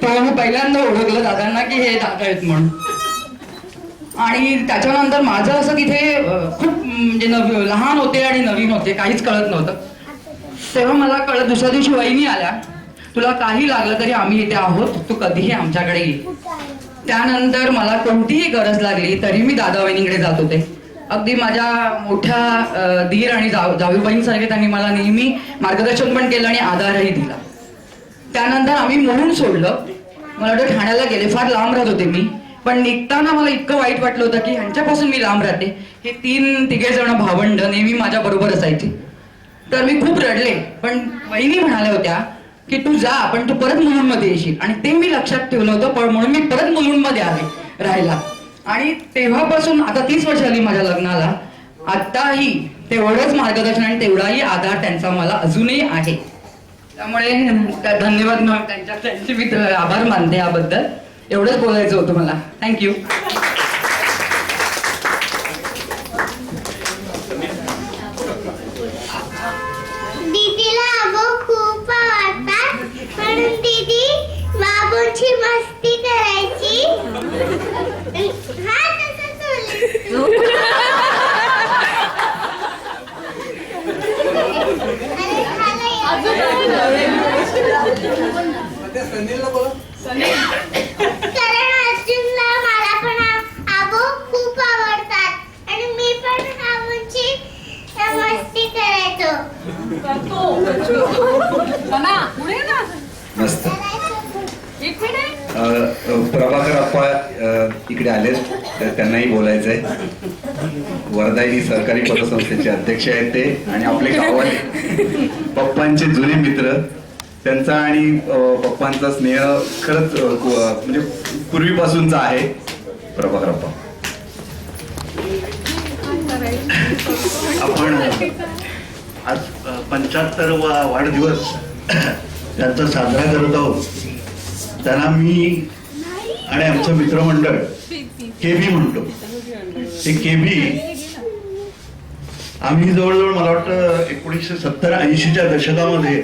तेव्हा मी पहिल्यांदा ओळखलं दादांना की हे दादा आहेत म्हणून. आणि त्याच्यानंतर माझं असं तिथे खूप म्हणजे लहान होते आणि नवीन होते, काहीच कळत नव्हतं. तेव्हा मला कळलं, दुसऱ्या दिवशी वहिनी आल्या, तुला काही लागलं तरी आम्ही इथे आहोत, तू कधीही आमच्याकडे ये. त्यानंतर मला कोणतीही गरज लागली तरी मी दादा वहिनीकडे जात होते. अगदी माझ्या मोठ्या धीर आणि जाऊबाईंसारखे त्यांनी मला नेहमी मार्गदर्शन पण केलं आणि आधारही दिला. त्यानंतर आम्ही मुलुंड सोडलं. मला वाटतं ठाण्याला गेले, फार लांब राहत होते मी, पण निघताना मला इतकं वाईट वाटलं होतं की ह्यांच्यापासून मी लांब राहते. हे 3-तिघे जण भावंड नेहमी माझ्या बरोबर असायचे. तर मी खूप रडले, पण वहिनी म्हणाल्या होत्या की तू जा, पण तू परत मुलुंडमध्ये येशील. आणि ते मी लक्षात ठेवलं होतं, पण म्हणून मी परत मुलुंडमध्ये आले राहायला. आणि तेव्हापासून आता 30 वर्ष झाली माझ्या लग्नाला, आताही तेवढंच मार्गदर्शन आणि तेवढाही आधार त्यांचा मला अजूनही आहे. त्यामुळे धन्यवाद मॅम, त्यांचे मी आभार मानते याबद्दल. एवढंच बोलायचं होतं मला. थँक्यू. दीदीला आबो खूप आवडतात, म्हणून दीदी बाबूंची मस्ती करायची. हा कारण अर्जुनला मला पण आबो खूप आवडतात आणि मी पण आबोंची मस्ती करायचो. मस्त. प्रभाकर अप्पा इकडे आलेत, तर त्यांनाही बोलायचंय. वर्धा ही सहकारी पतसंस्थेचे अध्यक्ष आहेत ते, आणि आपले गावात पप्पांचे जुने मित्र. त्यांचा आणि पप्पांचा स्नेह खरंच म्हणजे पूर्वीपासूनचा आहे. प्रभाकर अप्पा, आपण आज 75वा वाढदिवस त्यांचा साजरा करत आहोत. त्यांना मी आणि आमचं मित्रमंडळ केबी म्हणतो. हे केबी आम्ही जवळजवळ मला वाटतं 1970-80च्या दशकामध्ये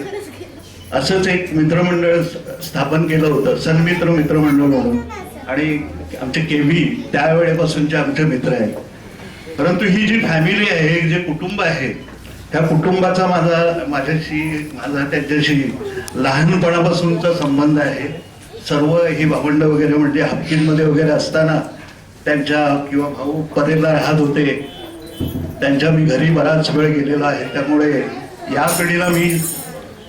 असंच एक मित्रमंडळ स्थापन केलं होतं, सन्मित्र मित्रमंडळ म्हणून. आणि आमचे केबी त्यावेळेपासूनचे आमचे मित्र आहेत. परंतु ही जी फॅमिली आहे, जे कुटुंब आहे, त्या कुटुंबाचा माझा त्यांच्याशी लहानपणापासूनचा संबंध आहे. सर्व ही भावंड वगैरे म्हणजे हापकीमध्ये वगैरे असताना त्यांच्या किंवा भाऊ परेला राहत होते, त्यांच्या मी घरी बराच वेळ गेलेला आहे. त्यामुळे या पिढीला मी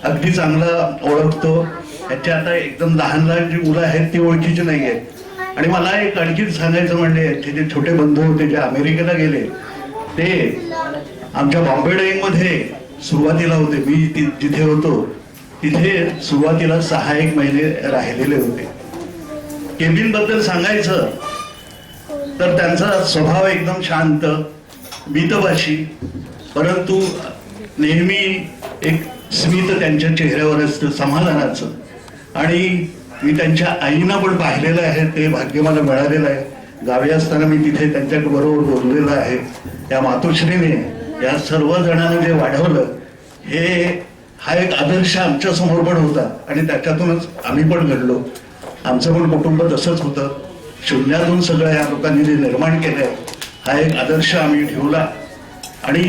अगदी चांगला ओळखतो. याची आता एकदम लहान लहान जी मुलं आहेत ती ओळखीची नाही आहेत. आणि मला एक आणखीन सांगायचं म्हणजे यांचे जे छोटे बंधू होते जे अमेरिकेला गेले ते आमच्या बॉम्बे डाईंगमध्ये सुरुवातीला होते. मी जिथे होतो तिथे सुरुवातीला 6-1 महिने राहिलेले होते. केबिन बद्दल सांगायचं तर त्यांचा स्वभाव एकदम शांत, मितभाषी, परंतु नेहमी एक स्मित त्यांच्या चेहऱ्यावर असतं, समाधानाचं. आणि मी त्यांच्या आईना पण पाहिलेलं आहे, ते भाग्य मला मिळालेलं आहे. गावी असताना मी तिथे त्यांच्या बरोबर बोललेलं आहे. त्या मातोश्रीने या सर्व जणांना जे वाढवलं हा एक आदर्श आमच्या समोर पण होता आणि त्याच्यातूनच आम्ही पण घडलो. आमचं पण कुटुंब तसंच होतं. शून्यातून सगळं या लोकांनी जे निर्माण केलंय हा एक आदर्श आम्ही ठेवला. आणि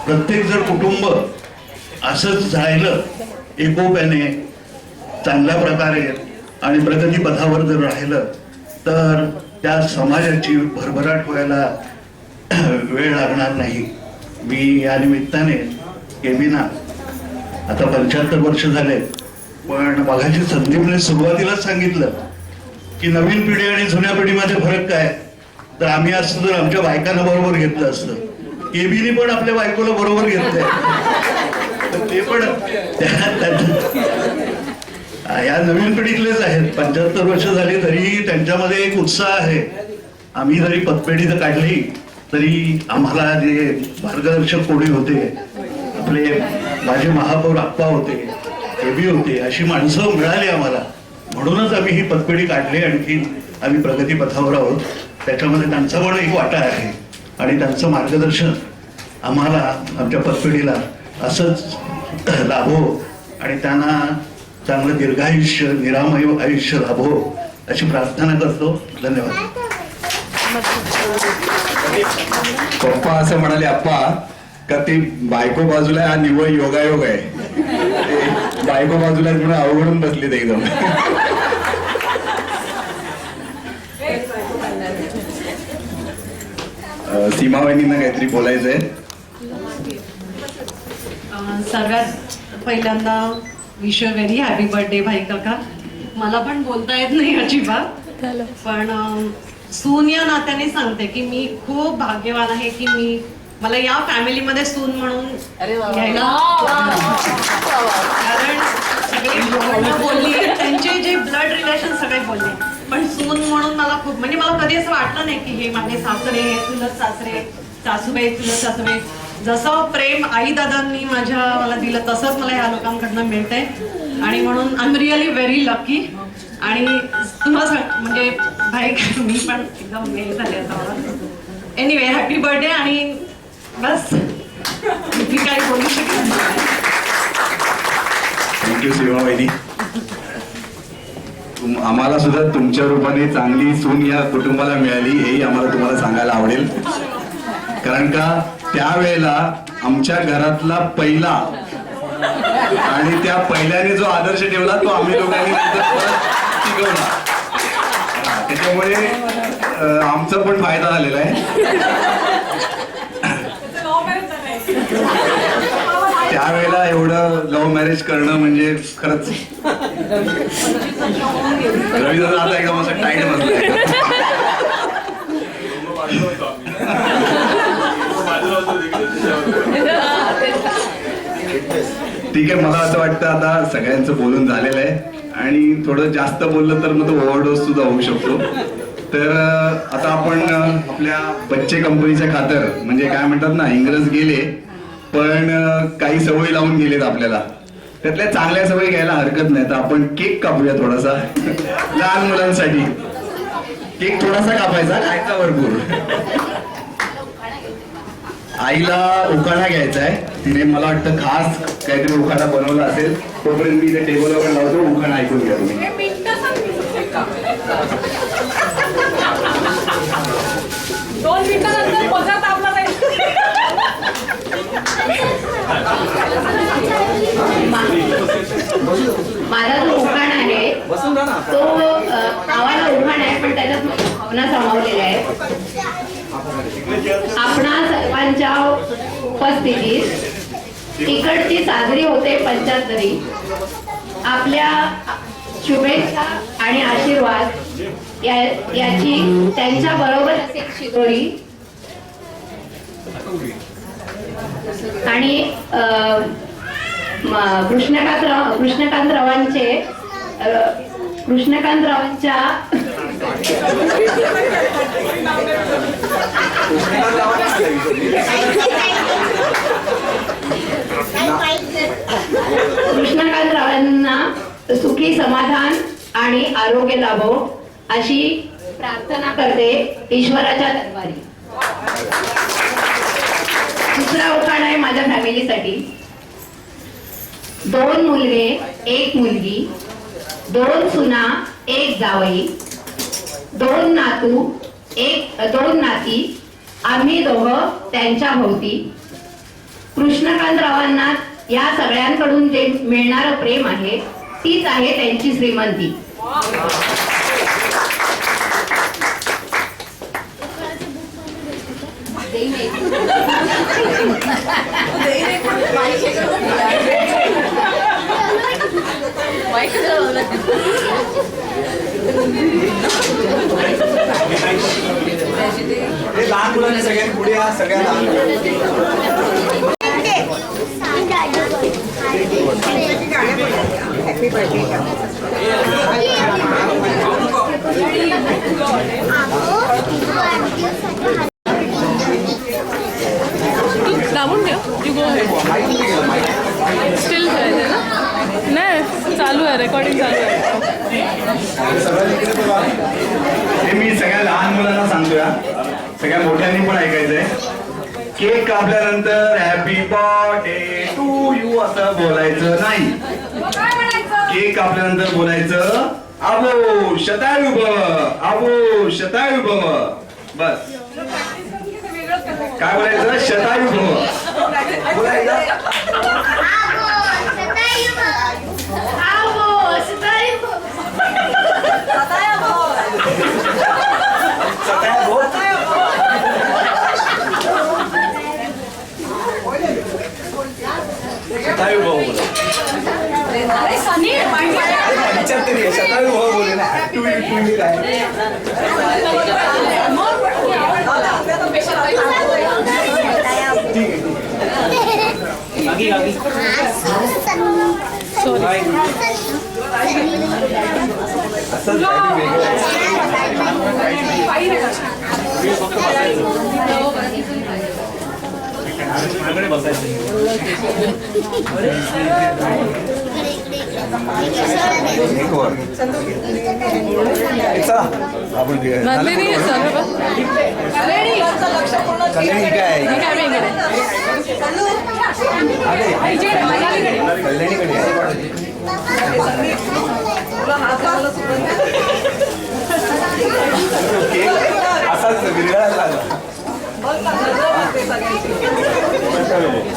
प्रत्येक जर कुटुंब असंच राहिलं एकोप्याने चांगल्या प्रकारे आणि प्रगतीपथावर जर राहिलं तर त्या समाजाची भरभराट व्हायला वेळ लागणार नाही. मी या निमित्ताने केबिना आता 75 वर्ष झाले, पण मघाची संदीपने सुरुवातीलाच सांगितलं की नवीन पिढी आणि जुन्या पिढीमध्ये फरक काय. तर आम्ही असतो तर आमच्या बायकांना बरोबर घेतलं असतं. केबीने पण आपल्या बायकोला बरोबर घेतलंय. ते पण या नवीन पिढीतलेच आहेत. 75 वर्ष झाली तरी त्यांच्यामध्ये एक उत्साह आहे. आम्ही जरी पतपेढी काढली तरी आम्हाला जे मार्गदर्शक कोणी होते, आपले माझे महापौर आप्पा होते, केबी होते, अशी माणसं मिळाली आम्हाला. म्हणूनच आम्ही ही पतपेढी काढली. आणखी आम्ही प्रगतीपथावर आहोत. त्याच्यामध्ये त्यांचा पण एक वाटा आहे आणि त्यांचं मार्गदर्शन आम्हाला आमच्या पतपेढीला असंच लाभो आणि त्यांना चांगलं दीर्घायुष्य निरामय आयुष्य लाभो अशी प्रार्थना करतो. धन्यवाद. पप्पा असं म्हणाले आप्पा का ते बायको बाजूला हा निव्वळ योगायोग आहे. बायको बाजूला म्हणून अवघडून बसलेत एकदम. सीमा वहिनींना काहीतरी बोलायचंय. सर्वात पहिल्यांदा wish a very happy birthday भाई काका. मला पण बोलता येत नाही अजिबात, पण सून या नात्याने सांगते की मी खूप भाग्यवान आहे की मला या फॅमिलीमध्ये सून म्हणून घ्यायला. कारण सगळे बोलली, त्यांचे जे ब्लड रिलेशन सगळे बोलले, पण सून म्हणून मला खूप म्हणजे मला कधी असं वाटलं नाही की हे माझे सासरे, चुलत सासरे, सासूबाई, चुलत सासूबाई. जसं प्रेम आई दादांनी मला दिलं तसंच मला या लोकांकडनं मिळतंय. आणि म्हणून I am really very lucky. आणि तुम्हाला म्हणजे भाई मी पण एकदम हे झाले आता. Anyway happy birthday. आणि बस मी काही बोलू शकत नाही. थँक्यू सीमा वहिनी. आम्हाला सुद्धा तुमच्या रूपाने चांगली सून या कुटुंबाला मिळाली हेही आम्हाला तुम्हाला सांगायला आवडेल. कारण का त्यावेळेला आमच्या घरातला पहिला आणि त्या पहिल्याने जो आदर्श ठेवला तो आम्ही लोकांनी शिकवला. त्याच्यामुळे आमचा पण फायदा झालेला आहे. त्यावेळेला एवढं लव्ह मॅरेज करणं म्हणजे खरंच रवी दादा आता एकदम असं टाईट बसलाय. ठीक आहे. मला असं वाटतं आता सगळ्यांचं बोलून झालेलं आहे आणि थोडं जास्त बोललं तर मग तो ओव्हरडोस सुद्धा होऊ शकतो. तर आता आपण आपल्या बच्चे कंपनीच्या खातर म्हणजे काय म्हणतात ना, इंग्रज गेले पण काही सवयी लावून गेलेत आपल्याला. त्यातल्या चांगल्या सवयी घ्यायला हरकत नाही. तर आपण केक कापूया थोडासा लहान मुलांसाठी. केक थोडासा कापायचा, खायचा भरपूर. आईला उखाणा घ्यायचा आहे. तिने मला वाटतं खास काहीतरी उखाणा बनवला असेल. तोपर्यंत मी इथे टेबलवर लावतो, उखाणा ऐकून घ्या तुम्ही. 2 मिनिटानंतर पगार तापला जाईल. माझा जो उखाण आहे तो नावाला उखाण आहे पण त्याच्यात भावना सामावलेल्या आहेत. आपणा सर्वांच्या उपस्थितीत इकडची साजरी होते पंचाहत्तरी. आपल्या शुभेच्छा आणि आशीर्वाद याची त्यांच्या बरोबर असेल शिदोरी. आणि कृष्णकांतरावांच्या कृष्णकांतरावांना सुखी समाधान आणि आरोग्य लाभो अशी प्रार्थना करते ईश्वराच्या दरबारी. दुसरा उखाण आहे माझ्या फॅमिलीसाठी. 2 मुलगे 1 मुलगी, 2 सुना 1 जावई, 2 नातू 2 नाती, आम्ही दोघं त्यांच्या भोवती. कृष्णकांतरावांना या सगळ्यांकडून जे मिळणारं प्रेम आहे तीच आहे त्यांची श्रीमंती. लहान मुलांनी सगळ्यांनी पुढे या सगळ्यांना दाबून ठेव. यू गो स्टील करायचं ना. नाही चालू आहे, रेकॉर्डिंग चालू आहे. हे मी सगळ्या लहान मुलांना सांगतोय, सगळ्या मोठ्यांनी पण ऐकायचंय. केक कापल्यानंतर हॅपी बर्थडे टू यू असं बोलायचं नाही. केक कापल्यानंतर बोलायचं आबो शतायू भव, आबो शतायू भव. बस काय बोलायचं? शतायू भव. शतायू भाऊ बोला. शतायू भाऊ बोले ना. नंदिनी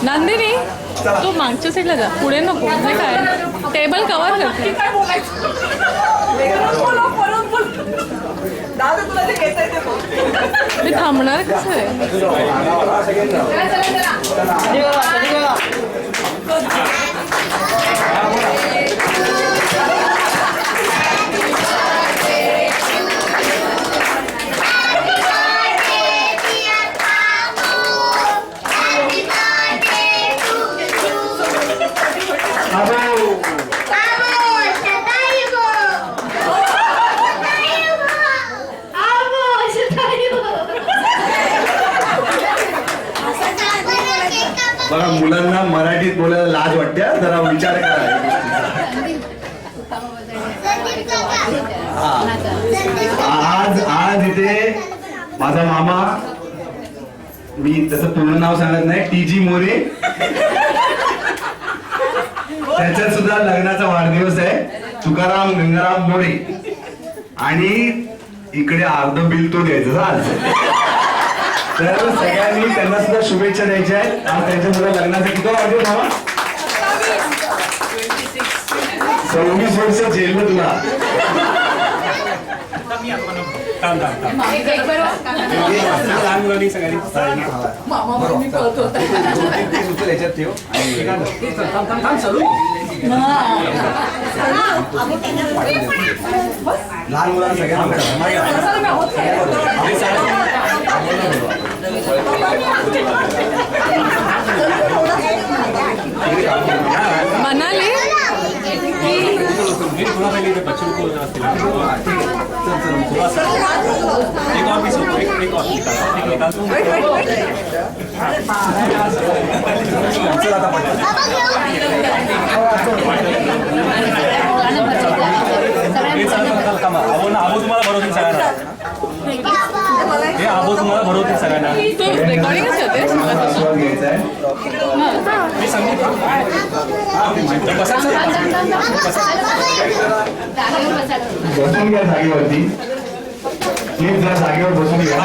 नंदिनी तू मागच्या साईडला जा, पुढे नको. नाही काय टेबल कव्हर करते. मी थांबणार कसं आहे? बघा, मुलांना मराठीत बोलायला लाज वाटते, जरा विचार करा. आज इथे माझा मामा, मी त्याचं पूर्ण नाव सांगत नाही, TG मोरे, त्याच्यात सुद्धा लग्नाचा वाढदिवस आहे. तुकाराम गंगाराम मोरे. आणि इकडे अर्ध बिल तो द्यायचं आज. तर सगळ्यांनी त्यांना सुद्धा शुभेच्छा द्यायच्या आहेत आणि त्यांच्या सुद्धा लग्नाचा किती वाढेल भावा 26 वर्ष जेललं तुला लहान मुलांनी सगळ्यांनी याच्यात ठेव लहान मुलांना मनाली आबो तुम्हाला भरवतील सगळ्यांना हे आबो तुम्हाला भरवतील सगळ्यांना रेकॉर्डिंगच होते मी सांगू बसून घ्या जागेवरती प्लीज जरा जागेवर बसून घ्या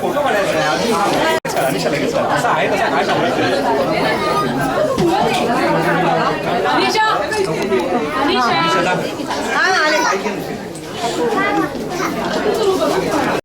फोटो काढायचा आहे असं आहे तसं काय सांगायचं